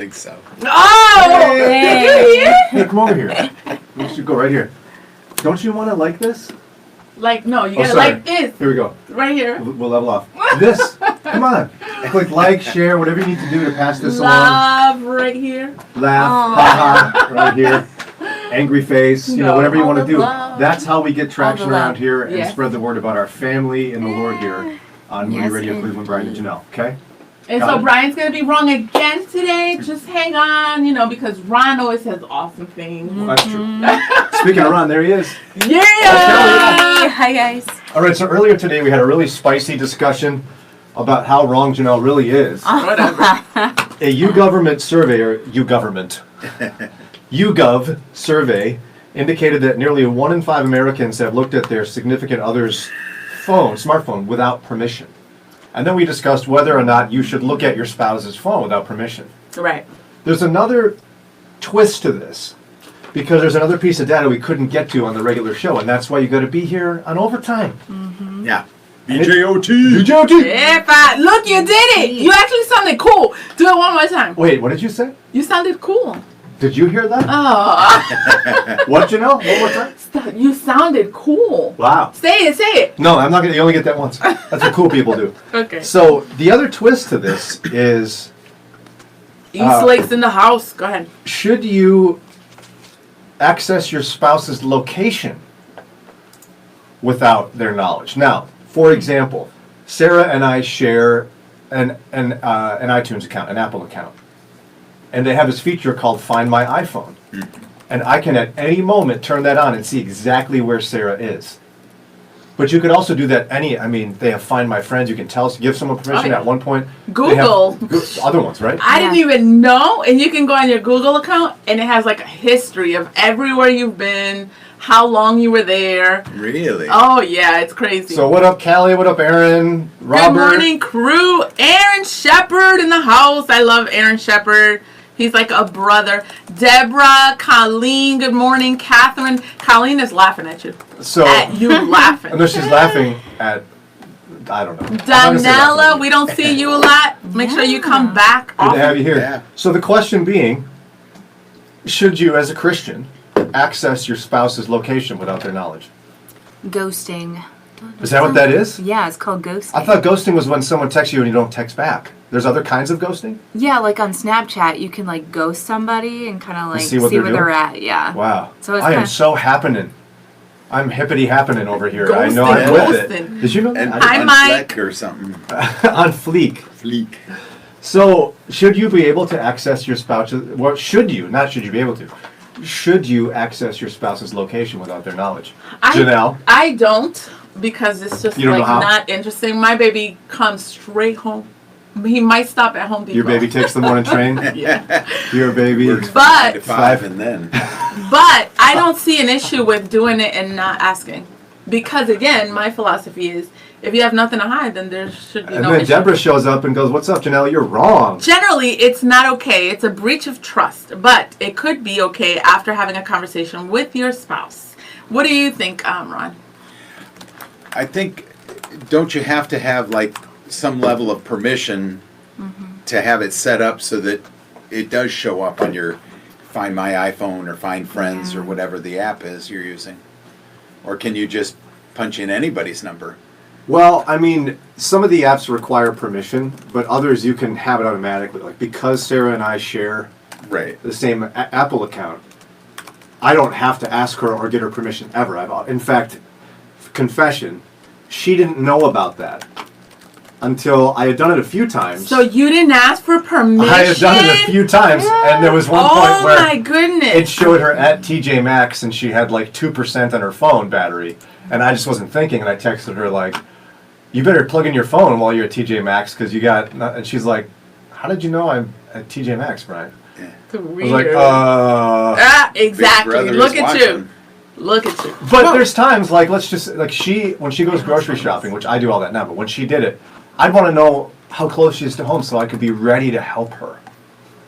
I think so. Oh! Hey, come over here. You should go right here. Don't you want to like this? Like, no, you Oh, gotta sorry. like this. Here we go. Right here. We'll level off. This, come on. Click like, share, whatever you need to do to pass this along. Love right here. Laugh, haha, right here. Angry face, whatever you want to do. That's how we get traction around here and spread the word about our family and the Lord here on Moody Radio Cleveland, Brian and Janelle. Okay? And so Brian's going to be wrong again today. Just hang on, because Ron always says awesome things. Well, that's true. Speaking of Ron, there he is. Yeah! Hi, guys. All right, so earlier today we had a really spicy discussion about how wrong Janelle really is. Whatever. A YouGov survey indicated that nearly 1 in 5 Americans have looked at their significant other's smartphone without permission. And then we discussed whether or not you should look at your spouse's phone without permission. Right. There's another twist to this, because there's another piece of data we couldn't get to on the regular show, and that's why you got to be here on overtime. Mm-hmm. Yeah. BJOT. BJOT. Yeah, look, you did it. You actually sounded cool. Do it one more time. Wait, what did you say? You sounded cool. Did you hear that? Oh. What, Janelle? One more time? You sounded cool. Wow. Say it. No, I'm not going to. You only get that once. That's what cool people do. Okay. So the other twist to this is, East Lake's in the house. Go ahead. should you access your spouse's location without their knowledge? Now, for example, Sarah and I share an iTunes account, an Apple account. And they have this feature called Find My iPhone. And I can at any moment turn that on and see exactly where Sarah is. But you could also do that they have Find My Friends. You can give someone permission at one point. Google. They have other ones, right? I didn't even know. And you can go on your Google account and it has like a history of everywhere you've been, how long you were there. Really? Oh, yeah, it's crazy. So what up, Callie? What up, Aaron? Robert? Good morning, crew. Aaron Shepard in the house. I love Aaron Shepard. He's like a brother. Deborah, Colleen, good morning. Catherine. Colleen is laughing at you. So, at you laughing. No, she's laughing at, I don't know. Danella, we don't see you a lot. Make sure you come back. Good to have you here. Yeah. So the question being, should you, as a Christian, access your spouse's location without their knowledge? Ghosting. Is that what that is? Yeah, it's called ghosting. I thought ghosting was when someone texts you and you don't text back. There's other kinds of ghosting? Yeah, like on Snapchat, you can like ghost somebody and kind of like see where they're at. Yeah. Wow. So it's I am kinda... so happening. I'm hippity happening over here. Ghosting, I know I'm with ghosting. it. Did you know that? And Hi, on Mike. Fleck or something. On fleek. Fleek. So, should you be able to access your spouse's... Well, should you? Not should you be able to. Should you access your spouse's location without their knowledge? Janelle? I don't, because it's just You don't like know how? not interesting. My baby comes straight home. He might stop at Home Depot. Your baby takes the morning train? Yeah. Your baby... Works from But- 9 to 5 and then. But I don't see an issue with doing it and not asking. Because again, my philosophy is, if you have nothing to hide, then there should be And no then issue. Deborah shows up and goes, "What's up, Janelle? You're wrong." Generally, it's not okay. It's a breach of trust. But it could be okay after having a conversation with your spouse. What do you think, Ron? I think, don't you have to have like some level of permission to have it set up so that it does show up on your Find My iPhone or Find Friends or whatever the app is you're using? Or can you just punch in anybody's number? Well, I mean, some of the apps require permission, but others you can have it automatically. Like, because Sarah and I share Right. the same Apple account, I don't have to ask her or get her permission ever. In fact, confession, she didn't know about that until I had done it a few times. So you didn't ask for permission? I had done it a few times, and there was one point where oh my goodness! it showed her at TJ Maxx, and she had like 2% on her phone battery, and I just wasn't thinking, and I texted her like, "You better plug in your phone while you're at TJ Maxx, because you got..." And she's like, "How did you know I'm at TJ Maxx, Brian?" It's weird. I was like, exactly. Big Brother Look is at watching. you. Look at you. But there's times like, when she goes grocery shopping, which I do all that now, but when she did it, I'd want to know how close she is to home so I could be ready to help her.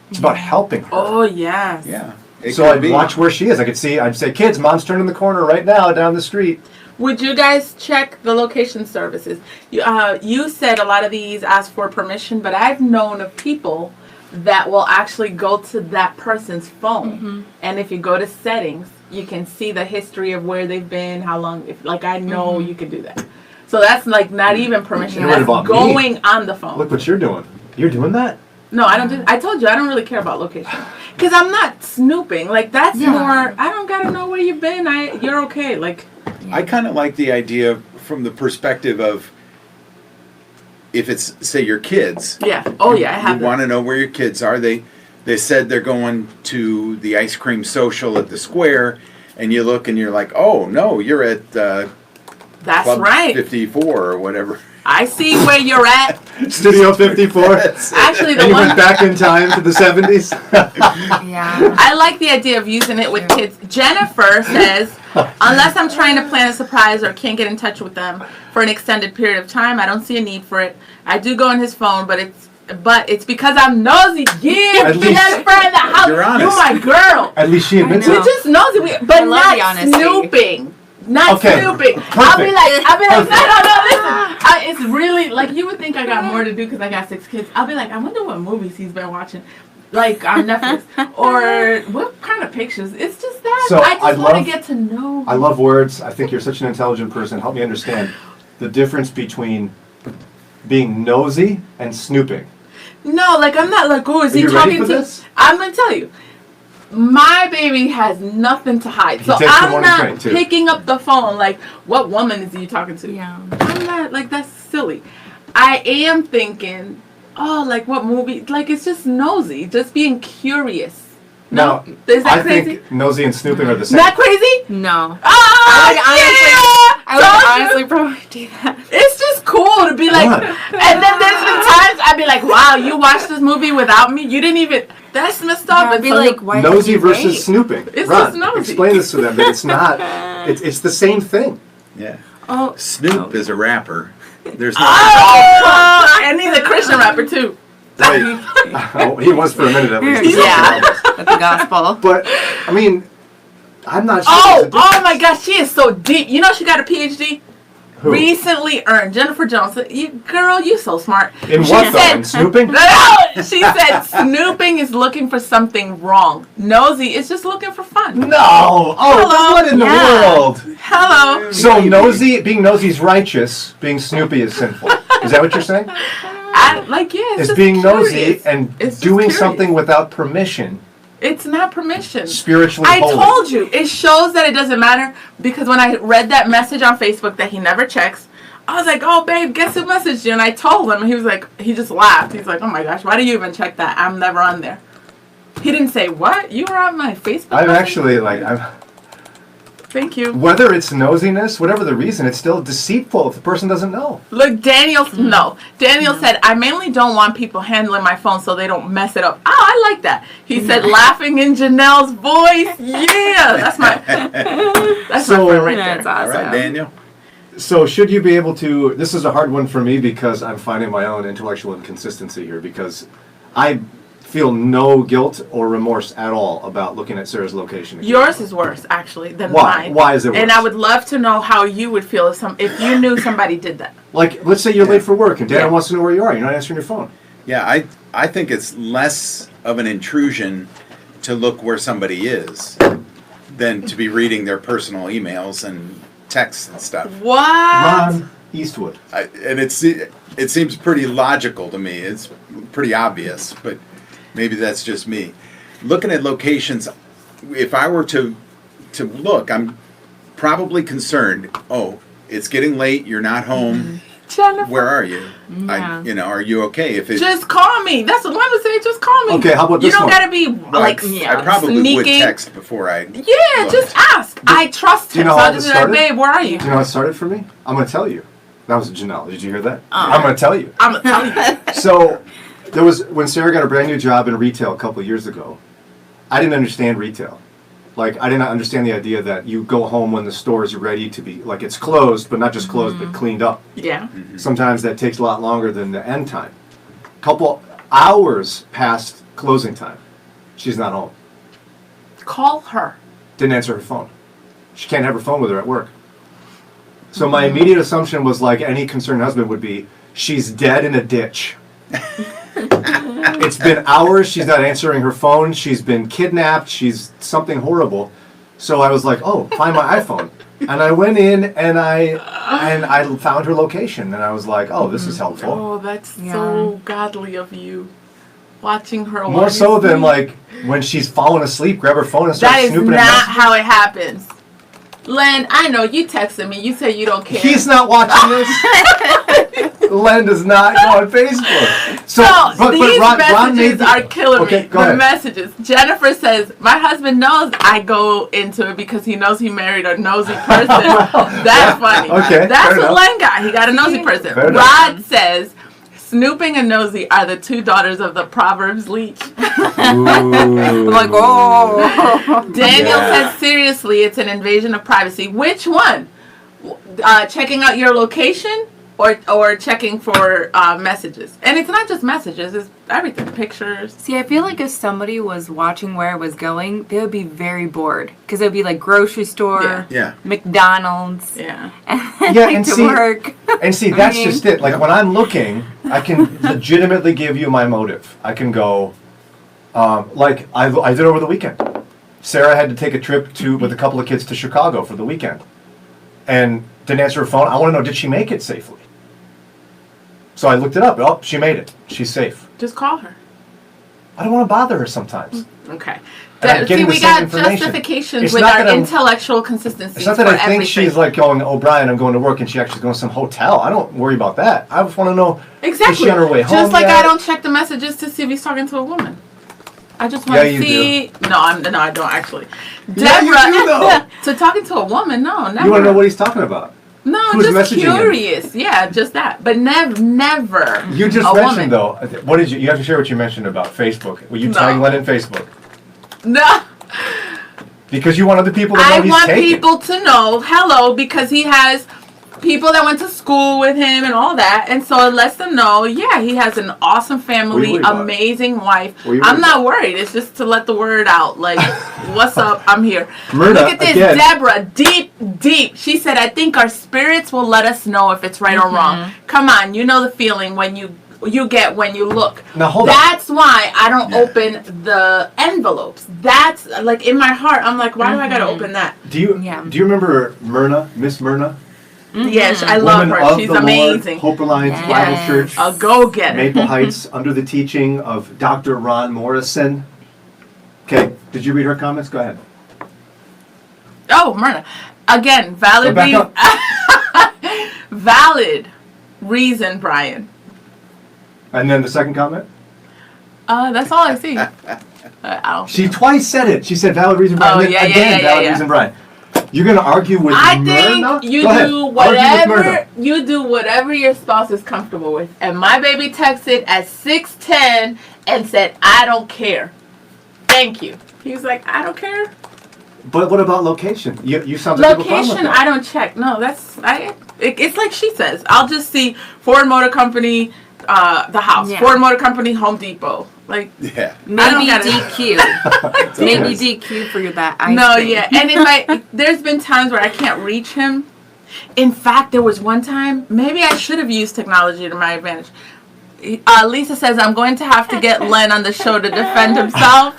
It's about helping her. Oh yes. Yeah. It So could I'd be. watch where she is. I'd say, "Kids, Mom's turning the corner right now down the street." Would you guys check the location services? You said a lot of these ask for permission, but I've known of people that will actually go to that person's phone. And if you go to settings, you can see the history of where they've been, how long. If like I know you can do that. So that's like not even permission. You're worried That's about me. going on the phone. Look what you're doing. You're doing that? No, I don't do. I told you I don't really care about location because I'm not snooping. Like that's more. I don't gotta know where you've been. You're okay. Like I kind of like the idea from the perspective of if it's, say, your kids. yeah. Oh yeah, I have. You want to know where your kids are. They said they're going to the ice cream social at the square, and you look and you're like, oh no, you're at That's Club right. 54 or whatever. I see where you're at. Studio 54? Actually, the And you one went back in time to the 70s? Yeah. I like the idea of using it with kids. Jennifer says, unless I'm trying to plan a surprise or can't get in touch with them for an extended period of time, I don't see a need for it. I do go on his phone, but it's because I'm nosy. Yeah, At least- Jennifer in the house. You're honest. You're my girl. At least she admits know. it. You're just nosy, but I love the not honesty. snooping. Not Okay, snooping. perfect. I'll be like, Perfect. no, listen. It's really, like, you would think I got more to do because I got 6 kids. I'll be like, I wonder what movies he's been watching. Like, on Netflix. Or what kind of pictures. It's just that. So, I just I want to love- get to know. I love words. I think you're such an intelligent person. Help me understand the difference between being nosy and snooping. No, like, I'm not like, oh, is Are he you ready talking for to... this? I'm going to tell you. My baby has nothing to hide. So takes the I'm morning not train, too. picking up the phone like, what woman is he talking to? Yeah. I'm not, like, that's silly. I am thinking, oh, like, what movie? Like, it's just nosy. Just being curious. Now, Is that I crazy? think nosy and snooping are the same. Not crazy? No. Oh, I would yeah! honestly probably do that. It's just cool to be like, What? and then there's been times I'd be like, wow, you watched this movie without me? You didn't even, that's messed up. I'd And be so like, why did Nosy you versus wait? snooping. It's Ron, just nosy. explain this to them, but it's not. It's the same thing. Yeah. Oh, Snoop is a rapper. There's no. Oh, and he's a Christian rapper too. Wait, Oh, he was for a minute at least. Yeah. with the gospel. But, I mean, I'm not sure. Oh, there's a difference. oh my gosh, she is so deep. You know she got a PhD? Who? Recently earned. Jennifer Jones. Girl, you so smart. In She what, though? said- In snooping? No, she said snooping is looking for something wrong. Nosy is just looking for fun. No! Oh, Hello? what in the Yeah. world? Hello. So being nosy is righteous, being snoopy is sinful. Is that what you're saying? It's Is just being nosy curious. and It's just doing curious. something without permission, It's not permission. spiritually I holy. told you. It shows that it doesn't matter because when I read that message on Facebook that he never checks, I was like, oh, babe, guess who messaged you? And I told him. He was like, he just laughed. He's like, oh, my gosh, why do you even check that? I'm never on there. He didn't say, what? You were on my Facebook I'm message? actually Thank you. whether it's nosiness, whatever the reason, it's still deceitful if the person doesn't know. Look, Daniel said, I mainly don't want people handling my phone so they don't mess it up. Oh, I like that. He said, laughing in Janelle's voice. Yeah, that's my friend right That's there. all awesome. right, Daniel. So should you be able to, this is a hard one for me because I'm finding my own intellectual inconsistency here because I feel no guilt or remorse at all about looking at Sarah's location. again. Yours is worse, actually, than Why? mine. Why is it worse? And I would love to know how you would feel if you knew somebody did that. Like, let's say you're late for work and Dad Yeah. wants to know where you are. You're not answering your phone. Yeah, I think it's less of an intrusion to look where somebody is than to be reading their personal emails and texts and stuff. What? Ron Eastwood. And it seems pretty logical to me. It's pretty obvious, but maybe that's just me. Looking at locations, if I were to look, I'm probably concerned. Oh, it's getting late. You're not home. Jennifer, Where are you? Yeah. Are you okay? If it, just call me. That's what I would say. Just call me. Okay, how about You this don't one? gotta be like I probably would sneaking. text before I. Yeah, looked. just ask. I trust Do you him. know So how I'll this just be like, started? babe, where are you? Do you know how it started for me? I'm going to tell you. That was Janelle. Did you hear that? Oh. I'm going to tell you. I'm gonna tell you. So, there was, when Sarah got a brand new job in retail a couple of years ago, I didn't understand retail. Like, I didn't understand the idea that you go home when the store is ready to be, like, it's closed, but not just closed, but cleaned up. Yeah. Sometimes that takes a lot longer than the end time. Couple hours past closing time, she's not home. Call her. Didn't answer her phone. She can't have her phone with her at work. So my immediate assumption was like any concerned husband would be, she's dead in a ditch. It's been hours. She's not answering her phone. She's been kidnapped. She's something horrible. So I was like, oh, find my iPhone. And I went in and I found her location. And I was like, oh, this is helpful. Oh, that's so godly of you. Watching her. More so than like when she's falling asleep, grab her phone and start that is snooping not at how it happens. Len, I know you texted me. You said you don't care. He's not watching this. Len does not go on Facebook. So, these Ron messages made are killing okay, me. go The ahead. messages. Jennifer says, my husband knows I go into it because he knows he married a nosy person. That's funny. Okay, That's fair what enough. Len got. He got a nosy person. Fair enough. Rod says, Snooping and Nosy are the two daughters of the Proverbs leech. I'm like, oh. Daniel says, seriously, it's an invasion of privacy. Which one? Checking out your location or checking for messages? And it's not just messages, it's everything. Pictures. See, I feel like if somebody was watching where I was going, they would be very bored. Because it would be like grocery store, Yeah. Yeah. McDonald's, Yeah, like and to see- work. And see, that's just it. Like when I'm looking, I can legitimately give you my motive. I can go, like I did over the weekend. Sarah had to take a trip with a couple of kids to Chicago for the weekend, and didn't answer her phone. I want to know, did she make it safely? So I looked it up. Oh, she made it. She's safe. Just call her. I don't want to bother her sometimes. Okay. And I'm getting we the same got information. justifications It's with not our that I'm- intellectual consistency. It's not that I think everything. she's like going, oh, Brian, I'm going to work, and she actually goes to some hotel. I don't worry about that. I just want to know, Exactly. is she on her way home Just like yet? I don't check the messages to see if he's talking to a woman. I just want Yeah, to you see. No, I don't actually. Yeah, you do, though. So talking to a woman, no, never. You want to know what he's talking about? No, Who's just messaging him? curious. Yeah, just that. But never. You just a mentioned, woman. though, what did you have to share what you mentioned about Facebook. Will you No. tag Len in Facebook? No. Because you want other people to know I he's want taken. people to know, hello, because he has people that went to school with him and all that. And so it lets them know, yeah, he has an awesome What are family, you worried about? amazing wife. What are you I'm worried not about? worried. It's just to let the word out. Like, what's up? I'm here. Myrna, Look at this. again. Deborah, deep. She said, I think our spirits will let us know if it's right or wrong. Come on. You know the feeling when you get when you look. Now, hold on. That's why I don't open the envelopes. That's like in my heart. I'm like, why do I gotta open that? Do you remember Myrna, Miss Myrna? Yes, I love Woman her. of She's the amazing. Lord, Hope Alliance Yes. Bible Church, A go-getter. Maple Heights, under the teaching of Dr. Ron Morrison. Okay, did you read her comments? Go ahead. Oh, Myrna. Again, valid Back reason. up. Valid reason, Brian. And then the second comment? That's all I see. I don't. She twice said it. She said valid reason, Brian. Oh, and then yeah, again, valid yeah. reason, Brian. You're going to argue with I Myrna? think you Go ahead. do Argue with Myrna. whatever your spouse is comfortable with. And my baby texted at 6:10 and said, "I don't care. Thank you." He's like, "I don't care." But what about location? You sound like you have a problem with Location, that. I don't check. No, it's like she says. I'll just see Ford Motor Company, the house. Yeah. Ford Motor Company, Home Depot. Like, Yeah. Maybe gotta- DQ. Maybe DQ for that ice no, cream. yeah. And there's been times where I can't reach him. In fact, there was one time, maybe I should have used technology to my advantage. Lisa says, I'm going to have to get Len on the show to defend himself.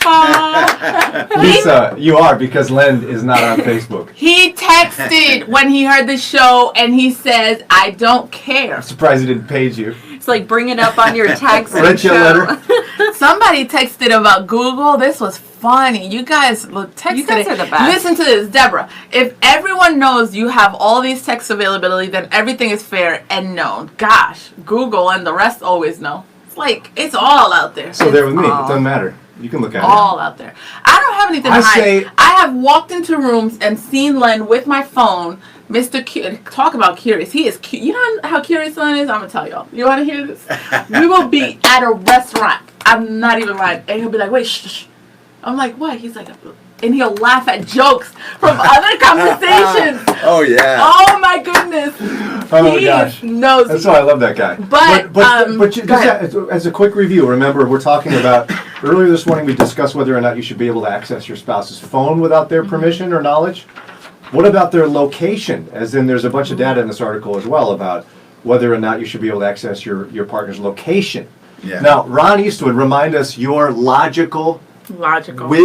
Lisa, you are, because Len is not on Facebook. He texted when he heard the show and he says, I don't care. I'm surprised he didn't page you. It's like bring it up on your text Write you a letter. Somebody texted about Google. This was funny. You guys texted You guys it. are the best. Listen to this, Deborah. If everyone knows you have all these text availability, then everything is fair and known. Gosh, Google and the rest always know. It's like, it's all out there. So there with me. It all- doesn't matter. You can look at All out there. I don't have anything to I hide. say- I have walked into rooms and seen Len with my phone. Mr. Talk about curious. He is cute. You know how curious Len is? I'm going to tell y'all. You want to hear this? We will be at a restaurant. I'm not even lying. And he'll be like, wait, shh. I'm like, what? He's like, and he'll laugh at jokes from other conversations. Oh yeah. Oh my goodness. Oh He gosh. knows. That's why I love that guy. But, just go ahead. as a quick review, remember we're talking about earlier this morning we discussed whether or not you should be able to access your spouse's phone without their permission or knowledge. What about their location? As in, there's a bunch of data in this article as well about whether or not you should be able to access your partner's location. Yeah. Now, Ron Eastwood, remind us your logical, Logical. Very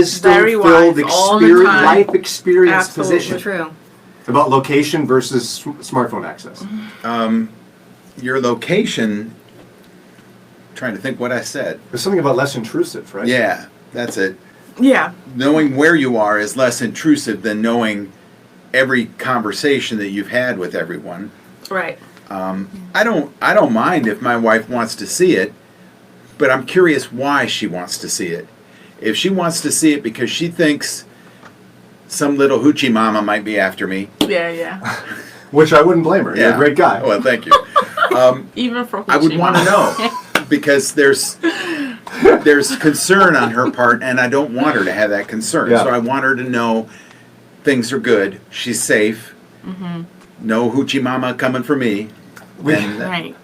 wisdom-filled wise all the experience, time. life experience Absolutely position True. about location versus smartphone access. Your location. Trying to think what I said. There's something about less intrusive, right? Yeah, that's it. Yeah. Knowing where you are is less intrusive than knowing every conversation that you've had with everyone. Right. I don't mind if my wife wants to see it, but I'm curious why she wants to see it. If she wants to see it because she thinks some little hoochie mama might be after me. Yeah, yeah. Which I wouldn't blame her. You're a great guy. Well, thank you. Even for I would want to Mama. know because there's concern on her part, and I don't want her to have that concern. Yeah. So I want her to know things are good. She's safe. No hoochie mama coming for me. And, Right.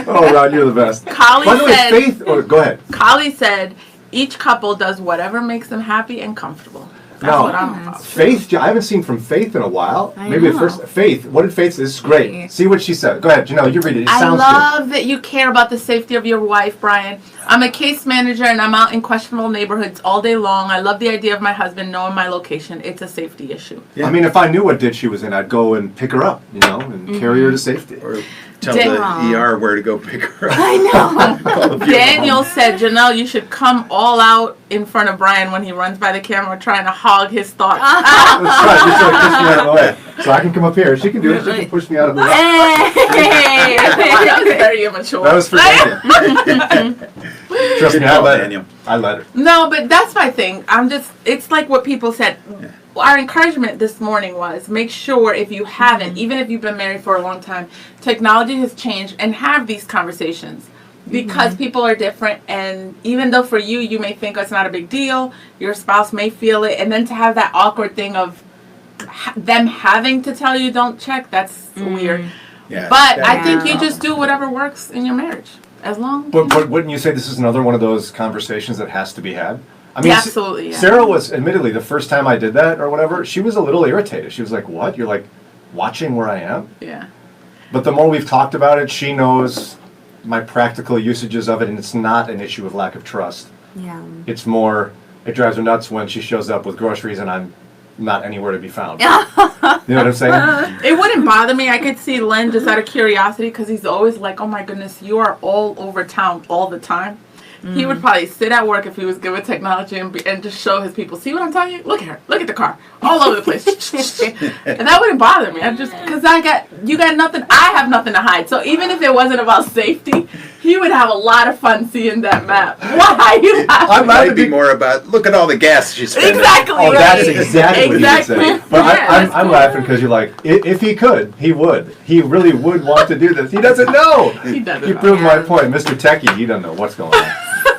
Oh, Ron, you're the best. Collie By the way, said- Faith, go ahead. Collie said each couple does whatever makes them happy and comfortable. That's No. what I'm about. Faith, I haven't seen from Faith in a while. I Maybe the know. first. Faith, what did Faith say? This is great. Faith. See what she said. Go ahead, Janelle, you read it. It I sounds love that you care about the safety of your wife, Brian. I'm a case manager and I'm out in questionable neighborhoods all day long. I love the idea of my husband knowing my location. It's a safety issue. good. I mean, if I knew what ditch she was in, I'd go and pick her up, and carry her to safety. or tell Damn. the ER where to go pick her up. I know. Daniel said, Janelle, you should come all out in front of Brian when he runs by the camera trying to hog his thoughts. That's right. She's trying to push me out of the way. So I can come up here. She can do it. She can push me out of the way. Hey! That was very immature. That was for Daniel. Trust me, I Call let her. Daniel. I let her. No, but that's my thing. It's like what people said. Our encouragement this morning was make sure if you haven't, even if you've been married for a long time, technology has changed and have these conversations because people are different. And even though for you, you may think it's not a big deal, your spouse may feel it. And then to have that awkward thing of them having to tell you don't check, that's weird. Yeah, But that- I think you just do whatever works in your marriage. As long But wouldn't you say this is another one of those conversations that has to be had? I mean, Yeah, absolutely, yeah. Sarah was, admittedly, the first time I did that or whatever, she was a little irritated. She was like, what? You're like watching where I am? yeah. But the more we've talked about it, she knows my practical usages of it, and it's not an issue of lack of trust. Yeah. It's more, it drives her nuts when she shows up with groceries and I'm not anywhere to be found. You know what I'm saying? It wouldn't bother me. I could see Len just out of curiosity because he's always like, oh my goodness, you are all over town all the time. He would probably sit at work if he was good with technology and just show his people, see what I'm telling you? Look at her. Look at the car. All over the place. And that wouldn't bother me. I just, because you got nothing, I have nothing to hide. So even if it wasn't about safety, he would have a lot of fun seeing that map. Why are you laughing? It might be more about, look at all the gas she's spending. Exactly. Oh, that's right. exactly what he would say. But Yeah, that's I'm cool. laughing because you're like, if he could, he would. He really would want to do this. He doesn't know. He doesn't You know. proved my point. Mr. Techie, he doesn't know what's going on.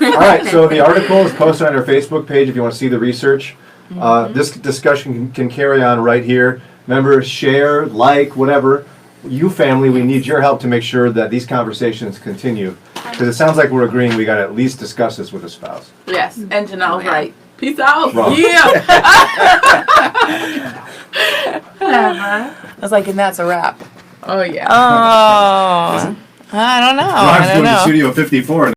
All right, so the article is posted on our Facebook page if you want to see the research. This discussion can carry on right here. Remember, share, like, whatever. You family, we need your help to make sure that these conversations continue. Because it sounds like we're agreeing we got to at least discuss this with a spouse. Yes, and Janelle's right. Peace out. Wrong. Yeah. I was like, and that's a wrap. Oh, yeah. Oh. I don't know. I don't know. Studio 54.